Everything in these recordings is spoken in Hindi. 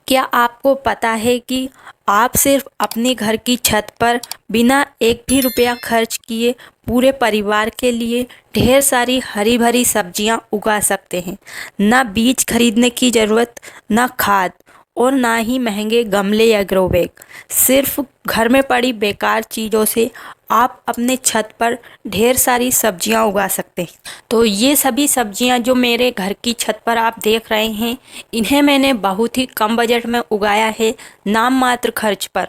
क्या आपको पता है कि आप सिर्फ अपने घर की छत पर बिना एक भी रुपया खर्च किए पूरे परिवार के लिए ढेर सारी हरी भरी सब्जियां उगा सकते हैं। ना बीज खरीदने की ज़रूरत, ना खाद और ना ही महंगे गमले या ग्रो बैग। सिर्फ घर में पड़ी बेकार चीज़ों से आप अपने छत पर ढेर सारी सब्जियां उगा सकते हैं। तो ये सभी सब्जियां जो मेरे घर की छत पर आप देख रहे हैं, इन्हें मैंने बहुत ही कम बजट में उगाया है, नाम मात्र खर्च पर।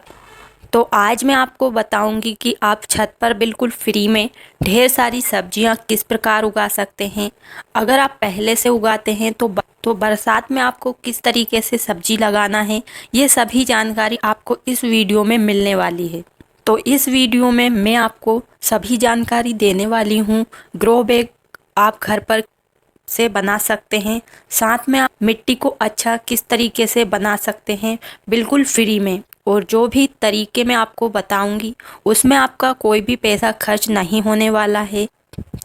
तो आज मैं आपको बताऊंगी कि आप छत पर बिल्कुल फ्री में ढेर सारी सब्जियां किस प्रकार उगा सकते हैं। अगर आप पहले से उगाते हैं तो बरसात में आपको किस तरीके से सब्जी लगाना है, ये सभी जानकारी आपको इस वीडियो में मिलने वाली है। तो इस वीडियो में मैं आपको सभी जानकारी देने वाली हूँ। ग्रो बैग आप घर पर से बना सकते हैं, साथ में आप मिट्टी को अच्छा किस तरीके से बना सकते हैं बिल्कुल फ्री में। और जो भी तरीके मैं आपको बताऊंगी उसमें आपका कोई भी पैसा खर्च नहीं होने वाला है।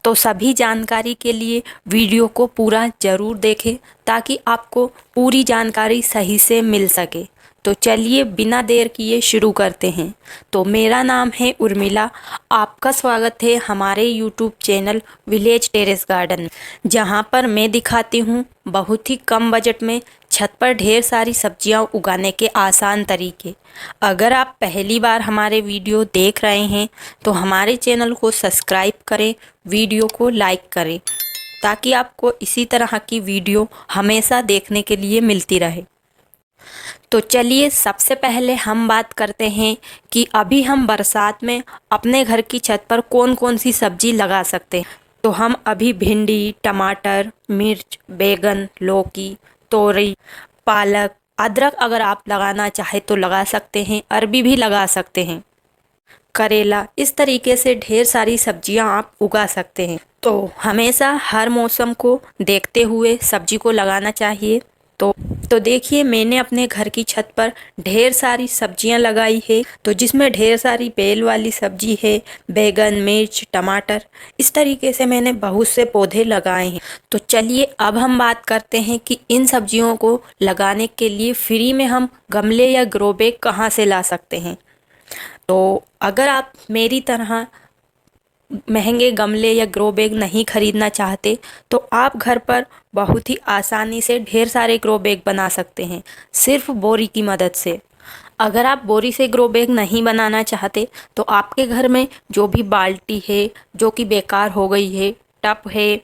तो सभी जानकारी के लिए वीडियो को पूरा ज़रूर देखें ताकि आपको पूरी जानकारी सही से मिल सके। तो चलिए बिना देर किए शुरू करते हैं। तो मेरा नाम है उर्मिला, आपका स्वागत है हमारे YouTube channel village terrace garden, जहां पर मैं दिखाती हूं बहुत ही कम बजट में छत पर ढेर सारी सब्जियां उगाने के आसान तरीके। अगर आप पहली बार हमारे वीडियो देख रहे हैं तो हमारे चैनल को सब्सक्राइब करें, वीडियो को लाइक करें ताकि आपको इसी तरह की वीडियो हमेशा देखने के लिए मिलती रहे। तो चलिए सबसे पहले हम बात करते हैं कि अभी हम बरसात में अपने घर की छत पर कौन कौन सी सब्जी लगा सकते हैं। तो हम अभी भिंडी, टमाटर, मिर्च, बैगन, लौकी, तोरई, पालक, अदरक अगर आप लगाना चाहे तो लगा सकते हैं, अरबी भी लगा सकते हैं, करेला, इस तरीके से ढेर सारी सब्जियां आप उगा सकते हैं। तो हमेशा हर मौसम को देखते हुए सब्जी को लगाना चाहिए। तो देखिए मैंने अपने घर की छत पर ढेर सारी सब्जियां लगाई है, तो जिसमें ढेर सारी बेल वाली सब्जी है, बैगन, मिर्च, टमाटर, इस तरीके से मैंने बहुत से पौधे लगाए हैं। तो चलिए अब हम बात करते हैं कि इन सब्जियों को लगाने के लिए फ्री में हम गमले या ग्रो बैग कहाँ से ला सकते हैं। तो अगर आप मेरी तरह महंगे गमले या ग्रो बैग नहीं खरीदना चाहते तो आप घर पर बहुत ही आसानी से ढेर सारे ग्रो बैग बना सकते हैं सिर्फ बोरी की मदद से। अगर आप बोरी से ग्रो बैग नहीं बनाना चाहते तो आपके घर में जो भी बाल्टी है जो कि बेकार हो गई है, टब है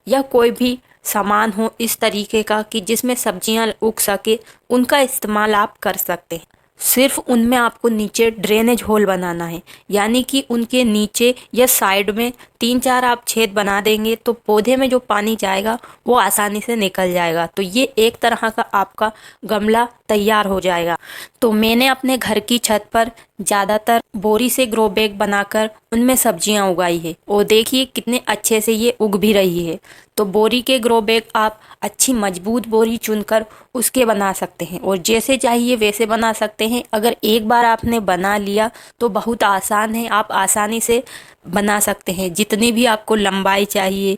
या कोई भी सामान हो इस तरीके का कि जिसमें सब्जियां उग सके, उनका इस्तेमाल आप कर सकते हैं। सिर्फ उनमें आपको नीचे ड्रेनेज होल बनाना है, यानी कि उनके नीचे या साइड में 3-4 आप छेद बना देंगे तो पौधे में जो पानी जाएगा वो आसानी से निकल जाएगा। तो ये एक तरह का आपका गमला तैयार हो जाएगा। तो मैंने अपने घर की छत पर ज़्यादातर बोरी से ग्रो बैग बनाकर उनमें सब्जियां उगाई है और देखिए कितने अच्छे से ये उग भी रही है। तो बोरी के ग्रो बैग आप अच्छी मजबूत बोरी चुनकर उसके बना सकते हैं और जैसे चाहिए वैसे बना सकते हैं। अगर एक बार आपने बना लिया तो बहुत आसान है, आप आसानी से बना सकते हैं जितनी भी आपको लंबाई चाहिए,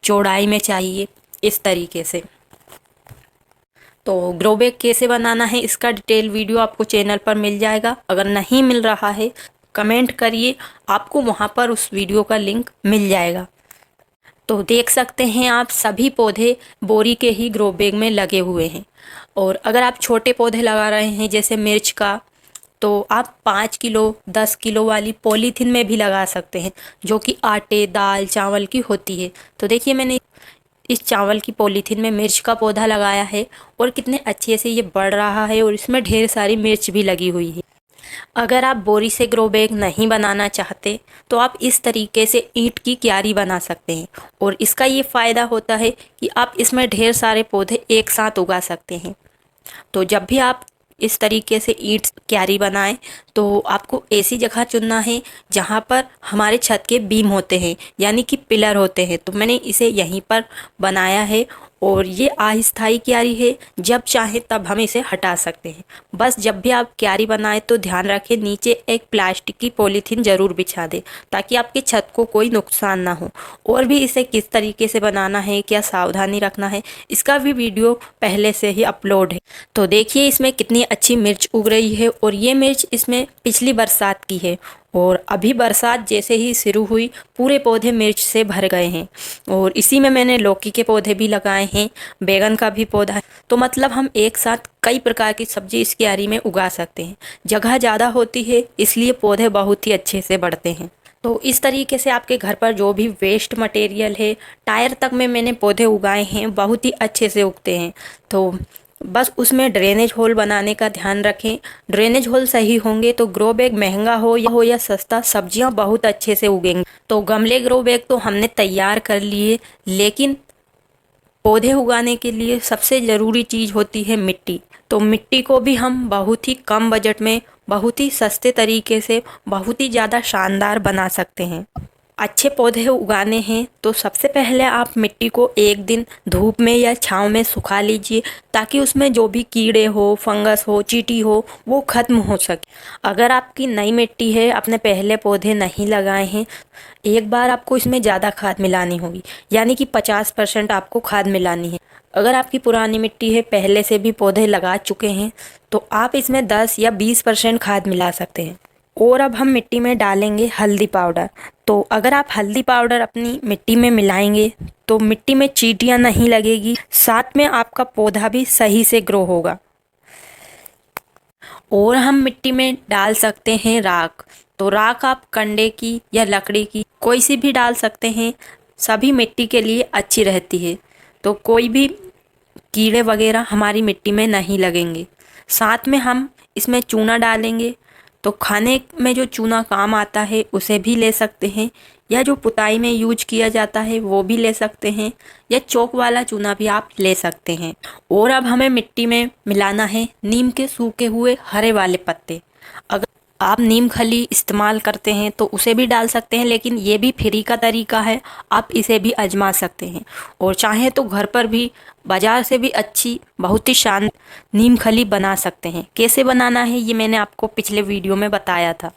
चौड़ाई में चाहिए, इस तरीके से। तो ग्रो बैग कैसे बनाना है इसका डिटेल वीडियो आपको चैनल पर मिल जाएगा। अगर नहीं मिल रहा है कमेंट करिए, आपको वहाँ पर उस वीडियो का लिंक मिल जाएगा। तो देख सकते हैं आप सभी पौधे बोरी के ही ग्रो बैग में लगे हुए हैं। और अगर आप छोटे पौधे लगा रहे हैं जैसे मिर्च का, तो आप 5 किलो 10 किलो वाली पॉलीथीन में भी लगा सकते हैं जो कि आटे, दाल, चावल की होती है। तो देखिए मैंने इस चावल की पॉलीथीन में मिर्च का पौधा लगाया है और कितने अच्छे से ये बढ़ रहा है और इसमें ढेर सारी मिर्च भी लगी हुई है। अगर आप बोरी से ग्रो बैग नहीं बनाना चाहते तो आप इस तरीके से ईंट की क्यारी बना सकते हैं और इसका ये फ़ायदा होता है कि आप इसमें ढेर सारे पौधे एक साथ उगा सकते हैं। तो जब भी आप इस तरीके से ईंट क्यारी बनाएं तो आपको ऐसी जगह चुनना है जहां पर हमारे छत के बीम होते हैं, यानी कि पिलर होते हैं। तो मैंने इसे यहीं पर बनाया है और ये अस्थायी क्यारी है, जब चाहे तब हम इसे हटा सकते हैं। बस जब भी आप क्यारी बनाएं तो ध्यान रखें नीचे एक प्लास्टिक की पॉलीथीन ज़रूर बिछा दें, ताकि आपकी छत को कोई नुकसान ना हो। और भी इसे किस तरीके से बनाना है, क्या सावधानी रखना है, इसका भी वीडियो पहले से ही अपलोड है। तो देखिए इसमें कितनी अच्छी मिर्च उग रही है, और ये मिर्च इसमें पिछली बरसात की है, और अभी बरसात जैसे ही शुरू हुई पूरे पौधे मिर्च से भर गए हैं। और इसी में मैंने लौकी के पौधे भी लगाए हैं, बैगन का भी पौधा है। तो मतलब हम एक साथ कई प्रकार की सब्जी इस क्यारी में उगा सकते हैं। जगह ज़्यादा होती है इसलिए पौधे बहुत ही अच्छे से बढ़ते हैं। तो इस तरीके से आपके घर पर जो भी वेस्ट मटेरियल है, टायर तक में मैंने पौधे उगाए हैं, बहुत ही अच्छे से उगते हैं। तो बस उसमें ड्रेनेज होल बनाने का ध्यान रखें। ड्रेनेज होल सही होंगे तो ग्रो बैग महंगा हो या सस्ता, सब्जियां बहुत अच्छे से उगेंगी। तो गमले ग्रो बैग तो हमने तैयार कर लिए, लेकिन पौधे उगाने के लिए सबसे ज़रूरी चीज़ होती है मिट्टी। तो मिट्टी को भी हम बहुत ही कम बजट में, बहुत ही सस्ते तरीके से, बहुत ही ज़्यादा शानदार बना सकते हैं। अच्छे पौधे उगाने हैं तो सबसे पहले आप मिट्टी को एक दिन धूप में या छांव में सुखा लीजिए, ताकि उसमें जो भी कीड़े हो, फंगस हो, चींटी हो, वो ख़त्म हो सके। अगर आपकी नई मिट्टी है, आपने पहले पौधे नहीं लगाए हैं, एक बार आपको इसमें ज़्यादा खाद मिलानी होगी, यानी कि 50% आपको खाद मिलानी है। अगर आपकी पुरानी मिट्टी है, पहले से भी पौधे लगा चुके हैं, तो आप इसमें 10 या 20% खाद मिला सकते हैं। और अब हम मिट्टी में डालेंगे हल्दी पाउडर। तो अगर आप हल्दी पाउडर अपनी मिट्टी में मिलाएंगे तो मिट्टी में चींटियां नहीं लगेगी, साथ में आपका पौधा भी सही से ग्रो होगा। और हम मिट्टी में डाल सकते हैं राख। तो राख आप कंडे की या लकड़ी की कोई सी भी डाल सकते हैं, सभी मिट्टी के लिए अच्छी रहती है। तो कोई भी कीड़े वगैरह हमारी मिट्टी में नहीं लगेंगे। साथ में हम इसमें चूना डालेंगे। तो खाने में जो चूना काम आता है उसे भी ले सकते हैं, या जो पुताई में यूज किया जाता है वो भी ले सकते हैं, या चौक वाला चूना भी आप ले सकते हैं। और अब हमें मिट्टी में मिलाना है नीम के सूखे हुए हरे वाले पत्ते। अगर आप नीम खली इस्तेमाल करते हैं तो उसे भी डाल सकते हैं, लेकिन ये भी फ्री का तरीका है, आप इसे भी आजमा सकते हैं। और चाहें तो घर पर भी बाजार से भी अच्छी, बहुत ही शानदार नीम खली बना सकते हैं। कैसे बनाना है ये मैंने आपको पिछले वीडियो में बताया था।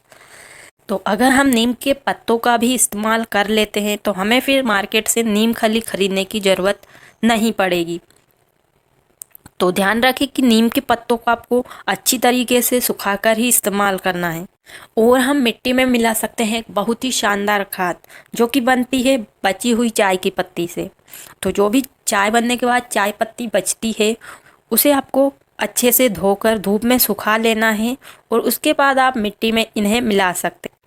तो अगर हम नीम के पत्तों का भी इस्तेमाल कर लेते हैं तो हमें फिर मार्केट से नीम खली खरीदने की ज़रूरत नहीं पड़ेगी। तो ध्यान रखें कि नीम के पत्तों को आपको अच्छी तरीके से सुखाकर ही इस्तेमाल करना है। और हम मिट्टी में मिला सकते हैं बहुत ही शानदार खाद, जो कि बनती है बची हुई चाय की पत्ती से। तो जो भी चाय बनने के बाद चाय पत्ती बचती है, उसे आपको अच्छे से धोकर धूप में सुखा लेना है, और उसके बाद आप मिट्टी में इन्हें मिला सकते हैं।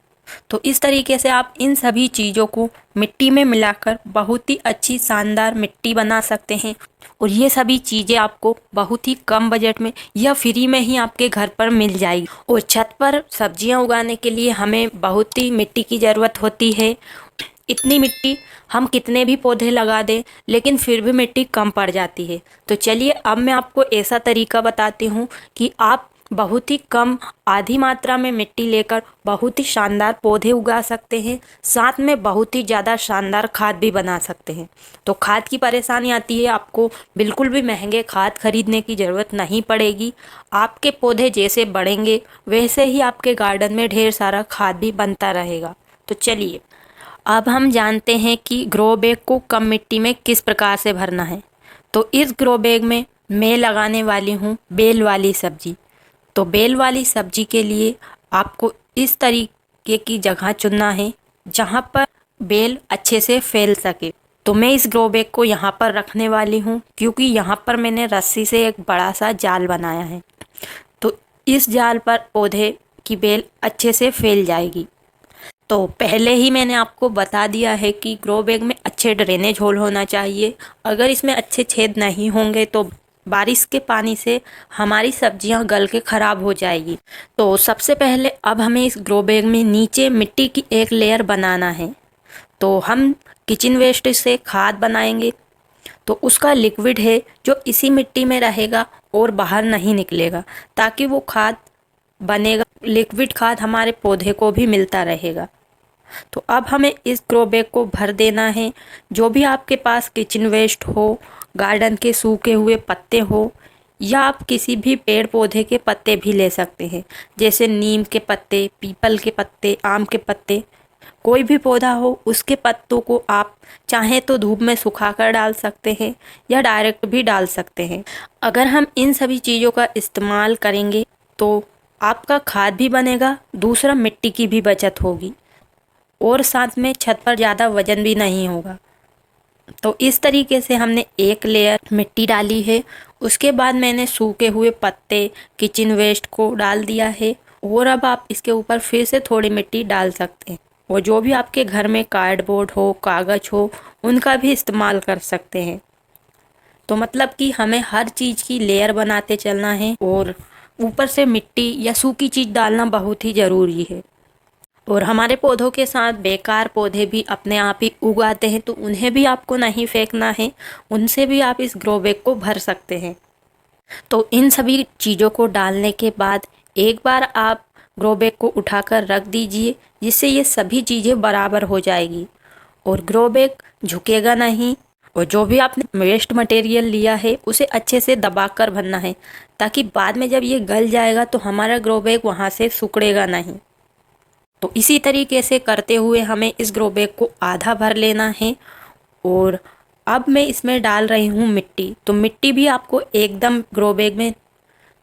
तो इस तरीके से आप इन सभी चीज़ों को मिट्टी में मिलाकर बहुत ही अच्छी शानदार मिट्टी बना सकते हैं। और ये सभी चीज़ें आपको बहुत ही कम बजट में या फ्री में ही आपके घर पर मिल जाएगी। और छत पर सब्जियां उगाने के लिए हमें बहुत ही मिट्टी की ज़रूरत होती है। इतनी मिट्टी हम कितने भी पौधे लगा दें, लेकिन फिर भी मिट्टी कम पड़ जाती है। तो चलिए अब मैं आपको ऐसा तरीका बताती हूँ कि आप बहुत ही कम, आधी मात्रा में मिट्टी लेकर बहुत ही शानदार पौधे उगा सकते हैं, साथ में बहुत ही ज़्यादा शानदार खाद भी बना सकते हैं। तो खाद की परेशानी आती है, आपको बिल्कुल भी महंगे खाद खरीदने की ज़रूरत नहीं पड़ेगी। आपके पौधे जैसे बढ़ेंगे वैसे ही आपके गार्डन में ढेर सारा खाद भी बनता रहेगा। तो चलिए अब हम जानते हैं कि ग्रो बैग को कम मिट्टी में किस प्रकार से भरना है। तो इस ग्रो बैग में मैं लगाने वाली हूँ बेल वाली सब्जी। तो बेल वाली सब्जी के लिए आपको इस तरीके की जगह चुनना है जहाँ पर बेल अच्छे से फैल सके। तो मैं इस ग्रो बैग को यहाँ पर रखने वाली हूँ, क्योंकि यहाँ पर मैंने रस्सी से एक बड़ा सा जाल बनाया है। तो इस जाल पर पौधे की बेल अच्छे से फैल जाएगी। तो पहले ही मैंने आपको बता दिया है कि ग्रो बैग में अच्छे ड्रेनेज होल होना चाहिए। अगर इसमें अच्छे छेद नहीं होंगे तो बारिश के पानी से हमारी सब्जियां गल के ख़राब हो जाएगी। तो सबसे पहले अब हमें इस ग्रो बैग में नीचे मिट्टी की एक लेयर बनाना है। तो हम किचन वेस्ट से खाद बनाएंगे। तो उसका लिक्विड है जो इसी मिट्टी में रहेगा और बाहर नहीं निकलेगा, ताकि वो खाद बनेगा, लिक्विड खाद हमारे पौधे को भी मिलता रहेगा। तो अब हमें इस ग्रो बैग को भर देना है। जो भी आपके पास किचन वेस्ट हो, गार्डन के सूखे हुए पत्ते हो, या आप किसी भी पेड़ पौधे के पत्ते भी ले सकते हैं, जैसे नीम के पत्ते, पीपल के पत्ते, आम के पत्ते। कोई भी पौधा हो उसके पत्तों को आप चाहें तो धूप में सुखाकर डाल सकते हैं या डायरेक्ट भी डाल सकते हैं। अगर हम इन सभी चीज़ों का इस्तेमाल करेंगे तो आपका खाद भी बनेगा, दूसरा मिट्टी की भी बचत होगी, और साथ में छत पर ज़्यादा वजन भी नहीं होगा। तो इस तरीके से हमने एक लेयर मिट्टी डाली है। उसके बाद मैंने सूखे हुए पत्ते, किचन वेस्ट को डाल दिया है, और अब आप इसके ऊपर फिर से थोड़ी मिट्टी डाल सकते हैं, और जो भी आपके घर में कार्डबोर्ड हो, कागज़ हो, उनका भी इस्तेमाल कर सकते हैं। तो मतलब कि हमें हर चीज़ की लेयर बनाते चलना है, और ऊपर से मिट्टी या सूखी चीज़ डालना बहुत ही ज़रूरी है। और हमारे पौधों के साथ बेकार पौधे भी अपने आप ही उगाते हैं, तो उन्हें भी आपको नहीं फेंकना है, उनसे भी आप इस ग्रो बैग को भर सकते हैं। तो इन सभी चीज़ों को डालने के बाद एक बार आप ग्रो बैग को उठाकर रख दीजिए, जिससे ये सभी चीज़ें बराबर हो जाएगी और ग्रो बैग झुकेगा नहीं। और जो भी आपने वेस्ट मटेरियल लिया है उसे अच्छे से दबाकर भरना है, ताकि बाद में जब ये गल जाएगा तो हमारा ग्रो बैग वहाँ से सिकुड़ेगा नहीं। तो इसी तरीके से करते हुए हमें इस ग्रो बैग को आधा भर लेना है। और अब मैं इसमें डाल रही हूँ मिट्टी। तो मिट्टी भी आपको एकदम ग्रो बैग में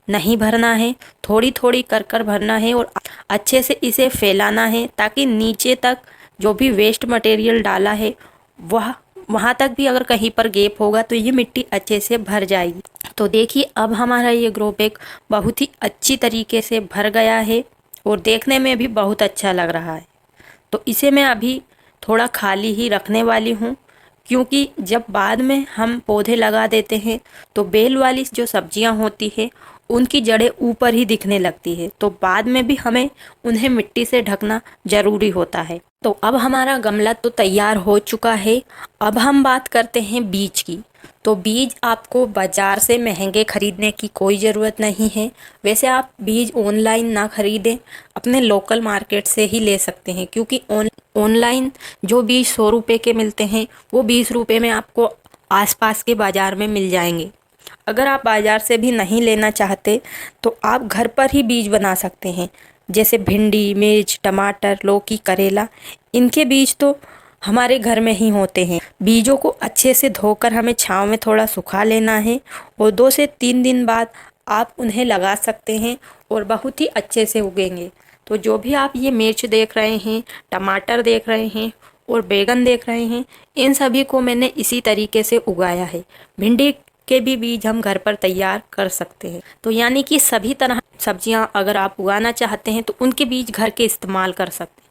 नहीं भरना है, थोड़ी थोड़ी कर कर भरना है, और अच्छे से इसे फैलाना है, ताकि नीचे तक जो भी वेस्ट मटेरियल डाला है वहाँ तक भी अगर कहीं पर गैप होगा तो ये मिट्टी अच्छे से भर जाएगी। तो देखिए अब हमारा ये ग्रो बैग बहुत ही अच्छी तरीके से भर गया है, और देखने में भी बहुत अच्छा लग रहा है। तो इसे मैं अभी थोड़ा खाली ही रखने वाली हूँ, क्योंकि जब बाद में हम पौधे लगा देते हैं तो बेल वाली जो सब्जियां होती है उनकी जड़ें ऊपर ही दिखने लगती है, तो बाद में भी हमें उन्हें मिट्टी से ढकना ज़रूरी होता है। तो अब हमारा गमला तो तैयार हो चुका है। अब हम बात करते हैं बीज की। तो बीज आपको बाज़ार से महंगे खरीदने की कोई ज़रूरत नहीं है। वैसे आप बीज ऑनलाइन ना खरीदें, अपने लोकल मार्केट से ही ले सकते हैं, क्योंकि ऑनलाइन जो बीज 100 रुपये के मिलते हैं वो 20 रुपये में आपको आसपास के बाज़ार में मिल जाएंगे। अगर आप बाज़ार से भी नहीं लेना चाहते तो आप घर पर ही बीज बना सकते हैं, जैसे भिंडी, मिर्च, टमाटर, लौकी, करेला। इनके बीज तो हमारे घर में ही होते हैं। बीजों को अच्छे से धोकर हमें छांव में थोड़ा सुखा लेना है, और 2 से 3 दिन बाद आप उन्हें लगा सकते हैं और बहुत ही अच्छे से उगेंगे। तो जो भी आप ये मिर्च देख रहे हैं, टमाटर देख रहे हैं और बैगन देख रहे हैं, इन सभी को मैंने इसी तरीके से उगाया है। भिंडी के भी बीज हम घर पर तैयार कर सकते हैं। तो यानी कि सभी तरह सब्जियां अगर आप उगाना चाहते हैं तो उनके बीज घर के इस्तेमाल कर सकते हैं।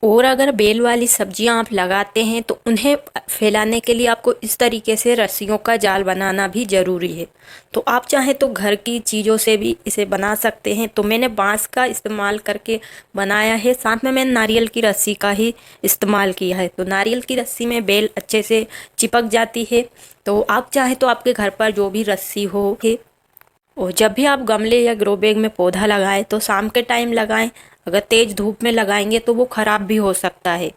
और अगर बेल वाली सब्जियां आप लगाते हैं तो उन्हें फैलाने के लिए आपको इस तरीके से रस्सियों का जाल बनाना भी ज़रूरी है। तो आप चाहें तो घर की चीज़ों से भी इसे बना सकते हैं। तो मैंने बांस का इस्तेमाल करके बनाया है, साथ में मैंने नारियल की रस्सी का ही इस्तेमाल किया है। तो नारियल की रस्सी में बेल अच्छे से चिपक जाती है। तो आप चाहें तो आपके घर पर जो भी रस्सी हो है, और जब भी आप गमले या ग्रो बैग में पौधा लगाएं तो शाम के टाइम लगाएं। अगर तेज़ धूप में लगाएंगे तो वो ख़राब भी हो सकता है।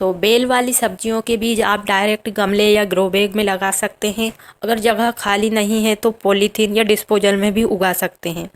तो बेल वाली सब्जियों के बीज आप डायरेक्ट गमले या ग्रो बैग में लगा सकते हैं। अगर जगह खाली नहीं है तो पॉलीथीन या डिस्पोजल में भी उगा सकते हैं।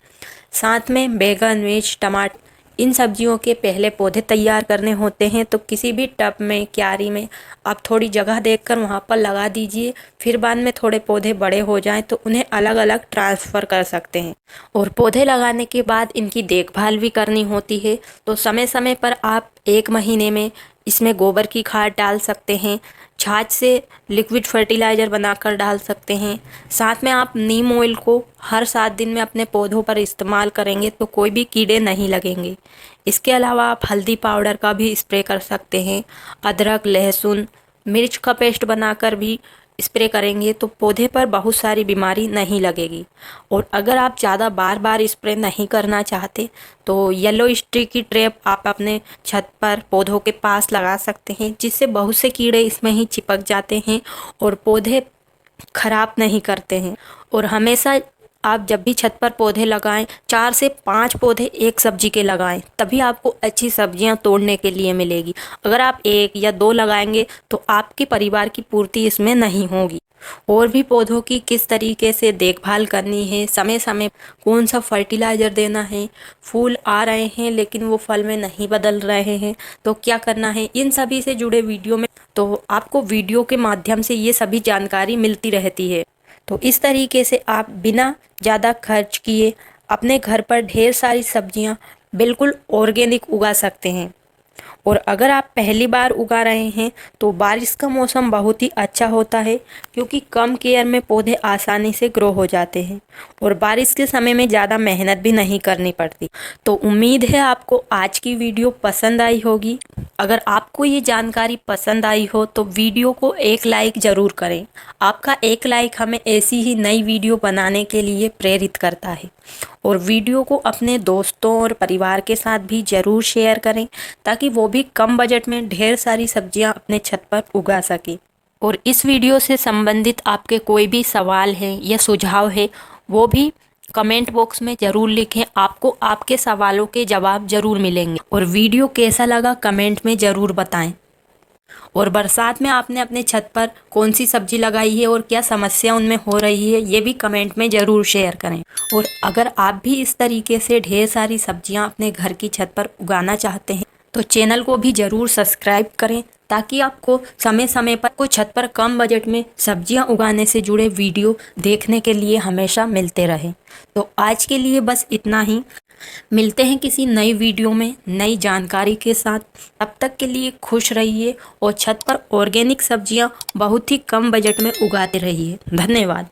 साथ में बैगन, मिर्च, टमाटर, इन सब्जियों के पहले पौधे तैयार करने होते हैं। तो किसी भी टब में, क्यारी में आप थोड़ी जगह देखकर वहाँ पर लगा दीजिए। फिर बाद में थोड़े पौधे बड़े हो जाएं तो उन्हें अलग अलग ट्रांसफ़र कर सकते हैं। और पौधे लगाने के बाद इनकी देखभाल भी करनी होती है। तो समय समय पर आप 1 महीने में इसमें गोबर की खाद डाल सकते हैं, छाछ से लिक्विड फर्टिलाइज़र बनाकर डाल सकते हैं। साथ में आप नीम ऑयल को हर 7 दिन में अपने पौधों पर इस्तेमाल करेंगे तो कोई भी कीड़े नहीं लगेंगे। इसके अलावा आप हल्दी पाउडर का भी स्प्रे कर सकते हैं। अदरक, लहसुन, मिर्च का पेस्ट बनाकर भी स्प्रे करेंगे तो पौधे पर बहुत सारी बीमारी नहीं लगेगी। और अगर आप ज़्यादा बार बार स्प्रे नहीं करना चाहते तो येलो स्टिकी ट्रैप आप अपने छत पर पौधों के पास लगा सकते हैं, जिससे बहुत से कीड़े इसमें ही चिपक जाते हैं और पौधे खराब नहीं करते हैं। और हमेशा आप जब भी छत पर पौधे लगाएं 4 से 5 पौधे एक सब्जी के लगाएं, तभी आपको अच्छी सब्जियां तोड़ने के लिए मिलेगी। अगर आप 1 या 2 लगाएंगे तो आपके परिवार की पूर्ति इसमें नहीं होगी। और भी पौधों की किस तरीके से देखभाल करनी है, समय समय कौन सा फर्टिलाइज़र देना है, फूल आ रहे हैं लेकिन वो फल में नहीं बदल रहे हैं तो क्या करना है, इन सभी से जुड़े वीडियो में तो आपको वीडियो के माध्यम से ये सभी जानकारी मिलती रहती है। तो इस तरीके से आप बिना ज़्यादा खर्च किए अपने घर पर ढेर सारी सब्जियां बिल्कुल ऑर्गेनिक उगा सकते हैं। और अगर आप पहली बार उगा रहे हैं तो बारिश का मौसम बहुत ही अच्छा होता है, क्योंकि कम केयर में पौधे आसानी से ग्रो हो जाते हैं और बारिश के समय में ज़्यादा मेहनत भी नहीं करनी पड़ती। तो उम्मीद है आपको आज की वीडियो पसंद आई होगी। अगर आपको ये जानकारी पसंद आई हो तो वीडियो को एक लाइक ज़रूर करें। आपका एक लाइक हमें ऐसी ही नई वीडियो बनाने के लिए प्रेरित करता है। और वीडियो को अपने दोस्तों और परिवार के साथ भी ज़रूर शेयर करें, ताकि वो भी कम बजट में ढेर सारी सब्जियां अपने छत पर उगा सकें। और इस वीडियो से संबंधित आपके कोई भी सवाल हैं या सुझाव है वो भी कमेंट बॉक्स में ज़रूर लिखें। आपको आपके सवालों के जवाब ज़रूर मिलेंगे। और वीडियो कैसा लगा कमेंट में ज़रूर बताएं। और बरसात में आपने अपने छत पर कौन सी सब्जी लगाई है और क्या समस्या उनमें हो रही है ये भी कमेंट में ज़रूर शेयर करें। और अगर आप भी इस तरीके से ढेर सारी सब्जियां अपने घर की छत पर उगाना चाहते हैं तो चैनल को भी ज़रूर सब्सक्राइब करें, ताकि आपको समय समय पर को छत पर कम बजट में सब्जियां उगाने से जुड़े वीडियो देखने के लिए हमेशा मिलते रहे। तो आज के लिए बस इतना ही। मिलते हैं किसी नई वीडियो में नई जानकारी के साथ। तब तक के लिए खुश रहिए और छत पर ऑर्गेनिक सब्जियां बहुत ही कम बजट में उगाते रहिए। धन्यवाद।